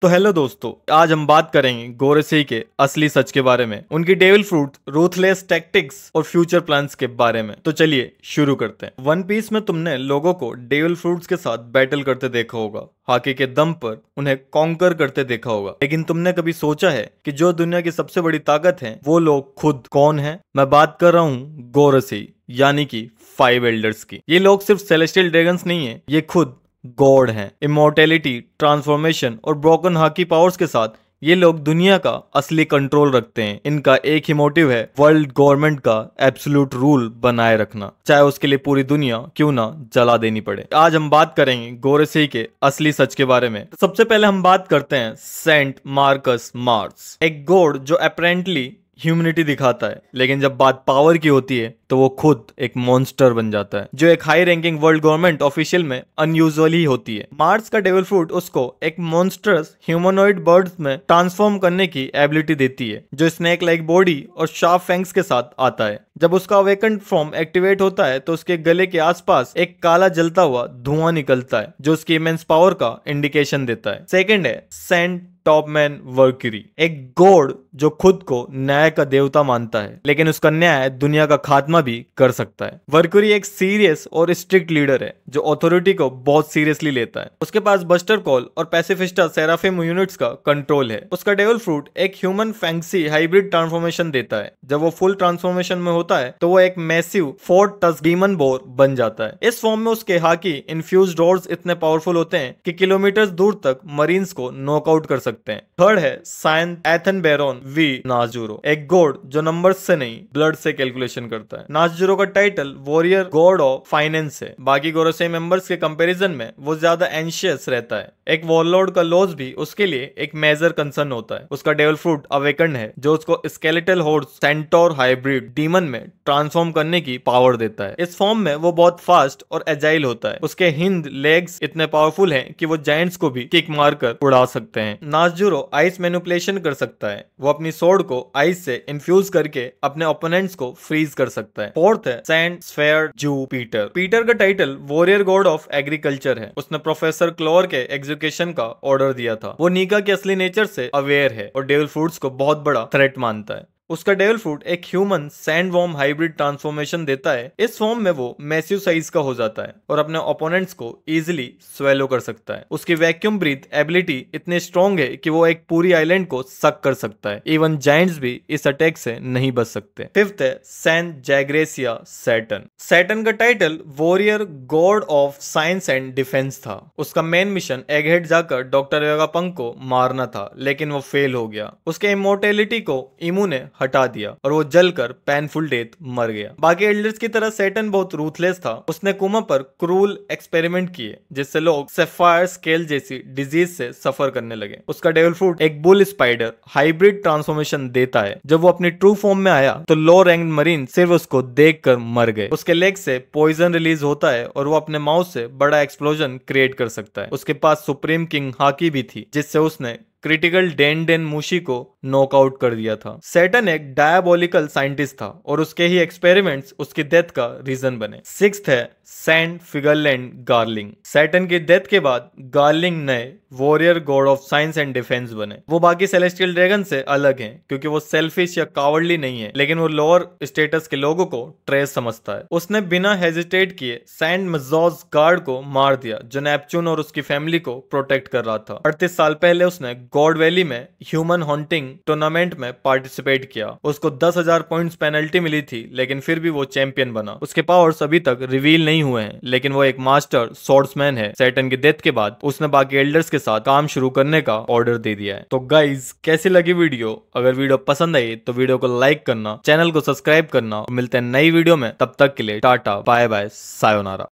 तो हेलो दोस्तों, आज हम बात करेंगे गोरेसेई के असली सच के बारे में, उनकी डेविल फ्रूट, रूथलेस टैक्टिक्स और फ्यूचर प्लान्स के बारे में। तो चलिए शुरू करते हैं। वन पीस में तुमने लोगों को डेविल फ्रूट्स के साथ बैटल करते देखा होगा, हाकी के दम पर उन्हें कॉन्कर करते देखा होगा, लेकिन तुमने कभी सोचा है कि जो दुनिया की सबसे बड़ी ताकत है वो लोग खुद कौन है? मैं बात कर रहा हूँ गोरेसेई यानी कि 5 एल्डर्स की। ये लोग सिर्फ सेलेस्टियल ड्रैगन्स नहीं है, ये खुद गॉड हैं। इमोर्टेलिटी, ट्रांसफॉर्मेशन और ब्रोकन हाकी पावर्स के साथ ये लोग दुनिया का असली कंट्रोल रखते हैं। इनका एक ही मोटिव है वर्ल्ड गवर्नमेंट का एब्सोल्यूट रूल बनाए रखना, चाहे उसके लिए पूरी दुनिया क्यों ना जला देनी पड़े। आज हम बात करेंगे गोरेसेई के असली सच के बारे में। सबसे पहले हम बात करते हैं सेंट मार्कस मार्स, एक गॉड जो अपेरेंटली ह्यूमैनिटी दिखाता है, लेकिन जब बात पावर की होती है तो वो खुद एक मॉन्स्टर बन जाता है, जो एक high ranking world government official में अनयूजुअल ही होती है। मार्स का डेविल फ्रूट उसको एक मॉन्स्टरस ह्यूमनॉइड बर्ड्स में ट्रांसफॉर्म करने की एबिलिटी देती है, जो स्नेक लाइक बॉडी और शार्प फैंग्स के साथ आता है। जब उसका अवेकन्ड फॉर्म एक्टिवेट होता है तो उसके गले के आसपास एक काला जलता हुआ धुआं निकलता है, जो उसकी इमेंस पावर का इंडिकेशन देता है। सेकेंड है सेंट टॉपमैन वर्क्यूरी, एक गॉड जो खुद को न्याय का देवता मानता है, लेकिन उसका न्याय दुनिया का खात्मा भी कर सकता है। वर्क्यूरी एक सीरियस और स्ट्रिक्ट लीडर है जो अथॉरिटी को बहुत सीरियसली लेता है। उसके पास बस्टर कॉल और पैसिफिस्टा सेराफिम यूनिट्स का कंट्रोल है। उसका डेविल फ्रूट एक ह्यूमन फैंक्सी हाइब्रिड ट्रांसफॉर्मेशन देता है। जब वो फुल ट्रांसफॉर्मेशन में होता है तो वो एक मैसिव 4 टस्क डीमन बोर बन जाता है। इस फॉर्म में उसके हाकी इन्फ्यूज्ड ऑर्स इतने पावरफुल होते हैं कि किलोमीटर दूर तक मरीन्स को नॉकआउट कर सकते हैं। थर्ड है साइंट एथन बैरोन वी नाजुरो, एक गॉड जो नंबर से नहीं ब्लड से कैलकुलेशन करता है। नाजुरो का title warrior God of finance है। बाकी गोरेसेई मेंबर्स के कंपैरिजन में वो ज्यादा एंशियस रहता है। एक वॉरलॉर्ड का लॉस भी उसके लिए एक मेजर कंसर्न होता है। उसका डेविल फ्रूट अवेकन्ड है, जो उसको skeletal horse centaur hybrid demon में ट्रांसफॉर्म करने की पावर देता है। इस फॉर्म में वो बहुत फास्ट और एजाइल होता है। उसके हिंद लेग्स इतने पावरफुल हैं कि वो जायंट्स को भी किक मारकर उड़ा सकते हैं। नाजुरो आइस मैनिपुलेशन कर सकता है। वो अपनी सोर्ड को आइस से इन्फ्यूज करके अपने ओपोनेंट्स को फ्रीज कर सकता है। फोर्थ है सेंट स्फेयर जुपिटर। पीटर का title warrior God of agriculture है। उसने प्रोफेसर क्लोर के एग्जीक्यूशन का ऑर्डर दिया था। वो नीका के असली नेचर से अवेयर है और डेविल फ्रूट्स को बहुत बड़ा थ्रेट मानता है। उसका डेविल फ्रूट एक ह्यूमन सैंडवॉर्म हाइब्रिड ट्रांसफॉर्मेशन देता है। इस फॉर्म में वो मैसिव साइज का हो जाता है और अपने ओपोनेंट्स को इजीली स्वेलो कर सकता है। उसकी वैक्यूम ब्रीथ एबिलिटी इतनी स्ट्रॉन्ग है कि वो एक पूरी आइलैंड को सक कर सकता है। इवन जायंट्स भी इस अटैक से नहीं बच सकते। फिफ्थ है सेंट जैग्रेसिया सैटर्न। सैटर्न का title warrior God of science and defence था। उसका मेन मिशन एगहेड जाकर डॉक्टर वेगापंक को मारना था, लेकिन वो फेल हो गया। उसके इमोर्टेलिटी को इमू ने हटा दिया और वो जलकर पेनफुल डेथ मर गया। बाकी एल्डर्स की तरह सैटर्न बहुत रूथलेस था। उसने कुमा पर क्रूल एक्सपेरिमेंट किए, जिससे लोग सेफायर स्केल जैसी डिजीज से सफर करने लगे। उसका डेविल फ्रूट एक बुल स्पाइडर हाइब्रिड ट्रांसफॉर्मेशन देता है। जब वो अपनी ट्रू फॉर्म में आया तो लो रैंक मरीन सिर्फ उसको देखकर मर गए। उसके लेग से पॉइजन रिलीज होता है और वो अपने माउथ से बड़ा एक्सप्लोजन क्रिएट कर सकता है। उसके पास सुप्रीम किंग हाकी भी थी, जिससे उसने क्रिटिकल डेन मूशी को नॉकआउट कर दिया था। सैटर्न एक डायबोलिकल साइंटिस्ट था और उसके ही एक्सपेरिमेंट्स उसकी डेथ का रीजन बने। सिक्स्थ है सेंट फिगरलैंड गार्लिंग। सैटर्न की डेथ के बाद गार्लिंग नए warrior God of science and defence बने। वो बाकी सेलेस्टियल ड्रैगन से अलग हैं, क्योंकि वो सेल्फिश या कावर्डली नहीं है, लेकिन वो लोअर स्टेटस के लोगों को ट्रेस समझता है। उसने बिना हेजिटेट किए सेंट मजॉज गार्ड को मार दिया, जो नेपच्यून और उसकी फैमिली को प्रोटेक्ट कर रहा था। 38 साल पहले उसने गॉड वैली में ह्यूमन हॉन्टिंग टूर्नामेंट में पार्टिसिपेट किया। उसको 10,000 पॉइंट्स पेनल्टी मिली थी, लेकिन फिर भी वो चैंपियन बना। उसके पावर्स अभी तक रिवील नहीं हुए हैं, लेकिन वो एक मास्टर स्वॉर्ड्समैन है। सैटर्न की डेथ के बाद उसने बाकी एल्डर्स के साथ काम शुरू करने का ऑर्डर दे दिया है। तो गाइज, कैसी लगी वीडियो? अगर वीडियो पसंद आई तो वीडियो को लाइक करना, चैनल को सब्सक्राइब करना। मिलते हैं नई वीडियो में, तब तक के लिए टाटा बाय बाय सायोनारा।